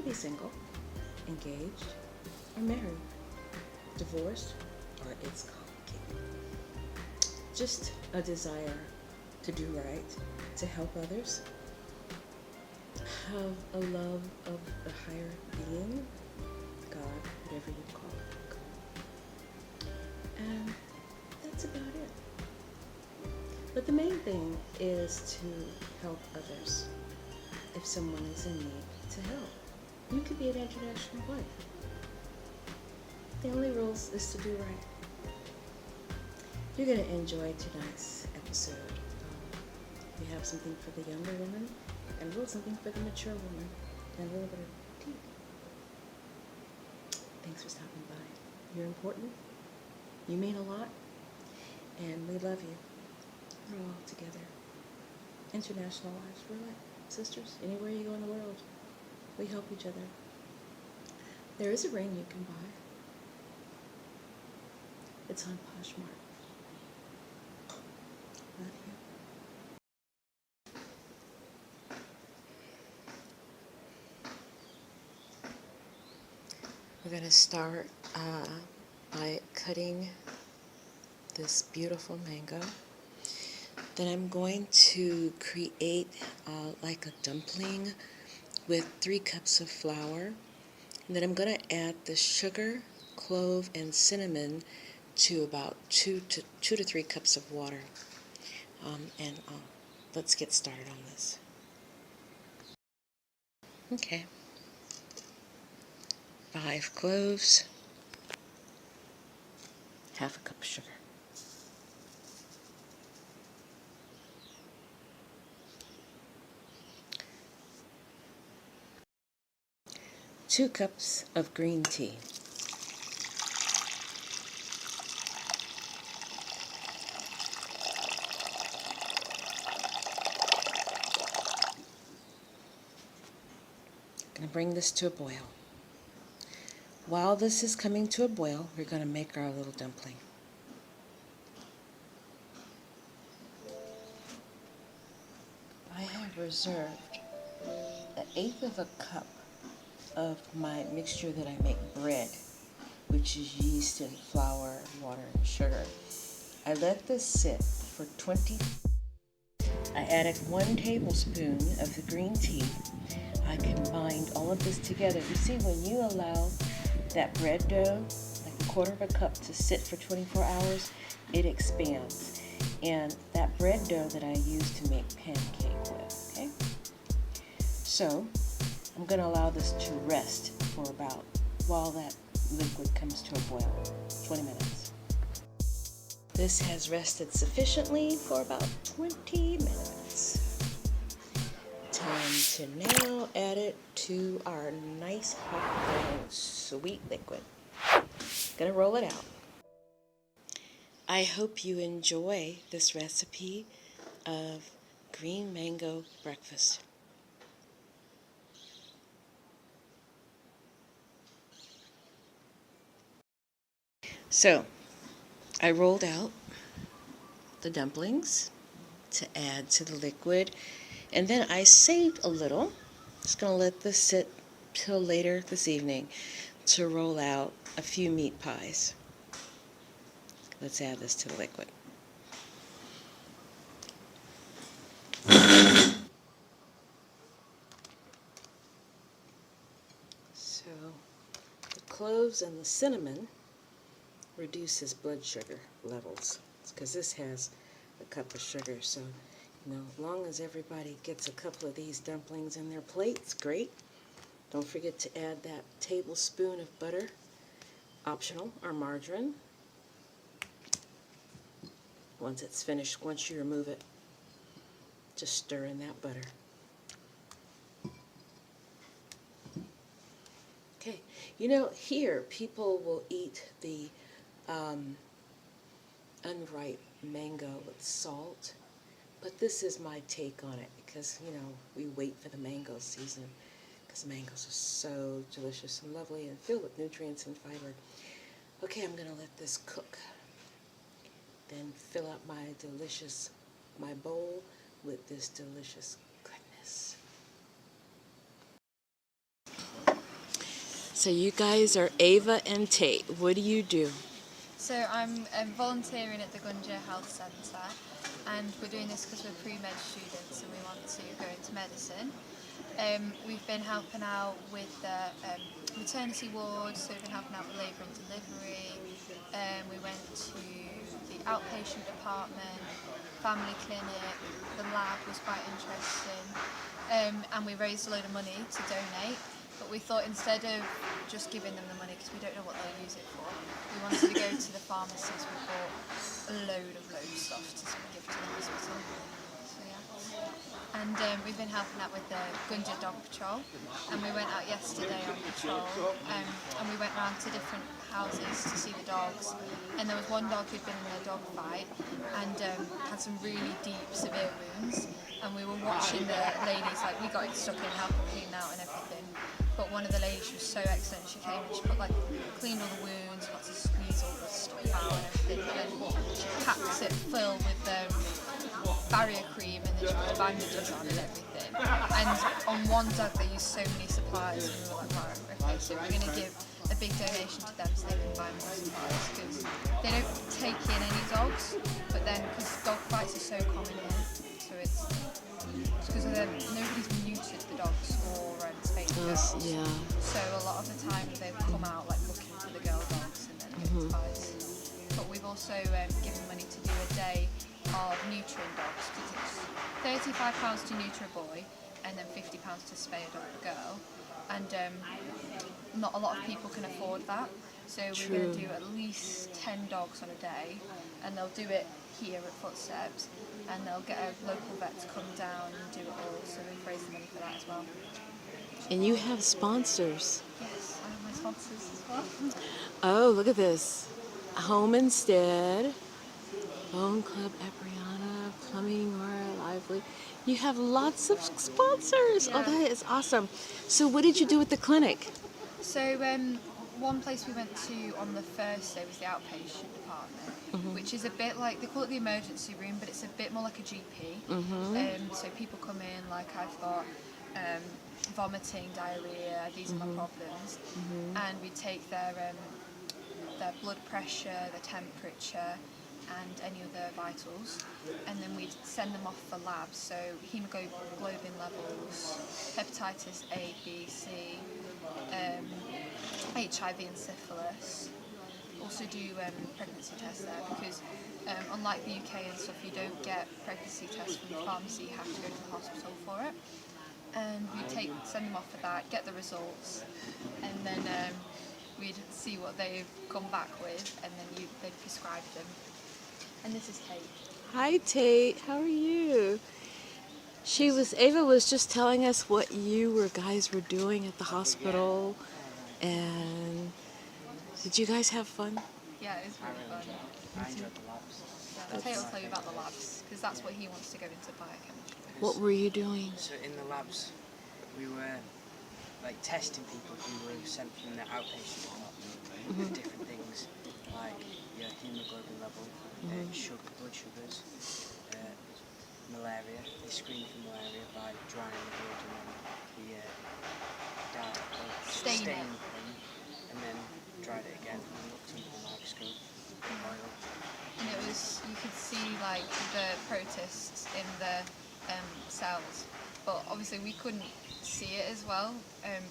be single, engaged, or married, divorced, or it's complicated. Just a desire to do right, to help others, have a love of a higher being, God, whatever you call it. And that's about it. But the main thing is to help others. If someone is in need, to help. You could be an international wife. The only rules is to do right. You're going to enjoy tonight's episode. We have something for the younger woman, and a little something for the mature woman, and a little bit of tea. Thanks for stopping by. You're important. You mean a lot, and we love you. We're all together. International wives, we're like sisters. Anywhere you go in the world, we help each other. There is a ring you can buy. It's on Poshmark. Love you. We're going to start by cutting this beautiful mango. Then I'm going to create like a dumpling with 3 cups of flour. And then I'm going to add the sugar, clove, and cinnamon to about 2 to 3 cups of water. Let's get started on this. Okay. 5 cloves, half a cup of sugar. 2 cups of green tea. 'Gonna bring this to a boil. While this is coming to a boil, we're going to make our little dumpling. I have reserved 1/8 of a cup of my mixture that I make bread, which is yeast and flour, water, and sugar. I let this sit for 20. I added 1 tablespoon of the green tea. I combined all of this together. You see, when you allow that bread dough, like 1/4 of a cup, to sit for 24 hours, it expands. And that bread dough that I use to make pancake with, okay? So, I'm going to allow this to rest for about, while that liquid comes to a boil, 20 minutes. This has rested sufficiently for about 20 minutes. Time to now add it to our nice hot and sweet liquid. Gonna roll it out. I hope you enjoy this recipe of green mango breakfast. So, I rolled out the dumplings to add to the liquid, and then I saved a little. Just going to let this sit till later this evening to roll out a few meat pies. Let's add this to the liquid. So the cloves and the cinnamon reduces blood sugar levels, because this has a cup of sugar. So, as long as everybody gets a couple of these dumplings in their plates, great. Don't forget to add that tablespoon of butter, optional, or margarine. Once it's finished, once you remove it, just stir in that butter. Okay, here people will eat the unripe mango with salt, but this is my take on it, because we wait for the mango season, because mangoes are so delicious and lovely and filled with nutrients and fiber. Okay, I'm gonna let this cook, then fill up my bowl with this delicious goodness. So you guys are Ava and Tate. What do you do? So I'm volunteering at the Gunja Health Centre, and we're doing this because we're pre-med students and we want to go into medicine. We've been helping out with the maternity ward, so we've been helping out with labour and delivery. We went to the outpatient department, family clinic. The lab was quite interesting, and we raised a load of money to donate. But we thought instead of just giving them the money, because we don't know what they'll use it for, we wanted to go to the pharmacies. We bought a load of stuff to give to the hospital. So yeah. And we've been helping out with the Gunja Dog Patrol, and we went out yesterday on patrol, and we went round to different houses to see the dogs. And there was one dog who'd been in a dog fight and had some really deep, severe wounds. And we were watching the ladies, like we got it stuck in, help her clean out and everything. But one of the ladies, she was so excellent. She came and she cleaned all the wounds, got to squeeze all the stuff out and everything. And then she packed it full with barrier cream, and then she put the bandages on and everything. And on one dog they used so many supplies, and we were like, right, okay, so we're going to give a big donation to them so they can buy more supplies, because they don't take in any dogs, but then because dog fights are so common here, so it's because nobody's neutered the dogs or spayed the girls. Yeah. So a lot of the time they've come out looking for the girl dogs and then give advice. But we've also given money to do a day of neutering dogs, because it's £35 to neuter a boy and then £50 to spay a girl. And not a lot of people can afford that. So we're going to do at least 10 dogs on a day, and they'll do it here at Footsteps, and they'll get a local vet to come down and do it all, so we've raised the money for that as well. And you have sponsors. Yes, I have my sponsors as well. Oh, look at this. Home Instead, Bone Club Abriana, Plumbing Aura Lively. You have lots of sponsors. Yeah. Oh, that is awesome. So what did you do at the clinic? So one place we went to on the first day was the outpatient department, which is a bit like, they call it the emergency room, but it's a bit more like a GP. So people come in, like I've got vomiting, diarrhea, these are my problems, and we take their blood pressure, their temperature, and any other vitals, and then we'd send them off for labs, so hemoglobin levels, hepatitis A, B, C, HIV and syphilis. Also do pregnancy tests there, because unlike the UK and stuff, you don't get pregnancy tests from the pharmacy, you have to go to the hospital for it. And we'd send them off for that, get the results, and then we'd see what they've come back with, and then they'd prescribe them. And this is Tate. Hi, Tate. How are you? Ava was just telling us what you guys were doing at the hospital, and did you guys have fun? Yeah, it was really fun. I enjoyed the labs. Yeah, Tate will tell you about the labs, because that's what he wants to go into biochemistry. What were you doing? So in the labs, we were testing people who were sent from the outpatient department with different things, like your hemoglobin level, blood sugars, malaria. They screened for malaria by drying the blood and then the Stain it. and then dried it again and looked under the microscope with oil. And it was, you could see the protists in the cells, but obviously we couldn't see it as well,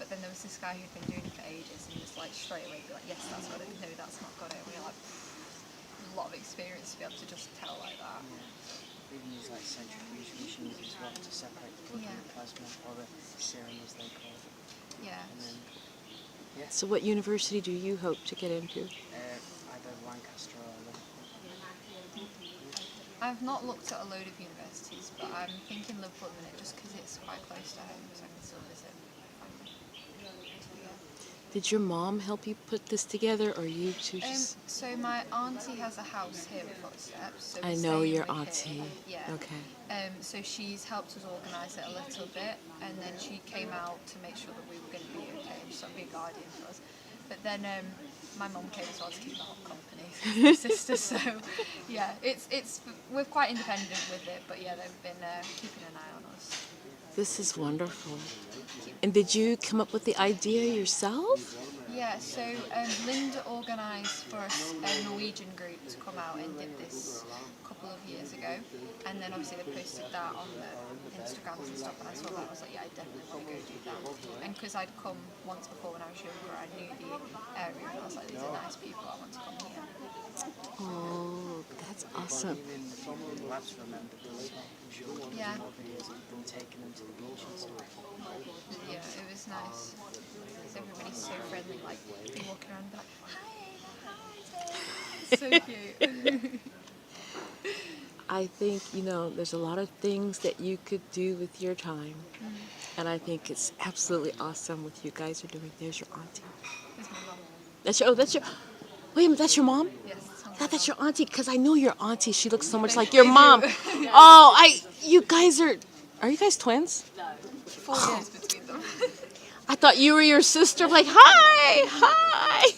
but then there was this guy who'd been doing it for ages, and he was straight away be like, yes, that's got it, no, that's not got it, and we were like, a lot of experience to be able to just tell like that. Yeah. We use centrifuge machines as well to separate the blood and the plasma, or the serum as they call it. Yeah. And then, So what university do you hope to get into? either Lancaster or Liverpool. I've not looked at a load of universities, but I'm thinking Liverpool at the minute, just because it's quite close to home, so I can still visit family. Did your mom help you put this together, or you two just... So my auntie has a house here at Footsteps. So I we're know staying your with auntie. her. Yeah. Okay. So she's helped us organise it a little bit, and then she came out to make sure that we were going to be okay, and sort of be a guardian for us. But then my mum came as well to keep the whole company, my sister. So yeah, we're quite independent with it, but yeah, they've been keeping an eye on us. This is wonderful. And did you come up with the idea yourself? Yeah, so Linda organised for us a Norwegian group to come out and did this a couple of years ago, and then obviously they posted that on the Instagrams and stuff, and I saw that, I was like, yeah, I definitely want to go do that. And because I'd come once before when I was younger, I knew the area, and I was like, these are nice people, I want to come here. Oh, that's awesome. Even the people in the labs remembered this. I'm sure we'll do Yeah. more videos of them taking them to the beach and stuff. Yeah, it was nice. Because everybody's so friendly, like, you're walking around and be like, hi, hi, so cute. I think, there's a lot of things that you could do with your time. And I think it's absolutely awesome what you guys are doing. There's your auntie. That's my mum. That's your, wait a minute, that's your mom? Yes, I thought that's your auntie, because I know your auntie. She looks so much They- like your they do. mom. Oh, you guys are you guys twins? 4 years between them. I thought you were your sister. Like, hi, hi.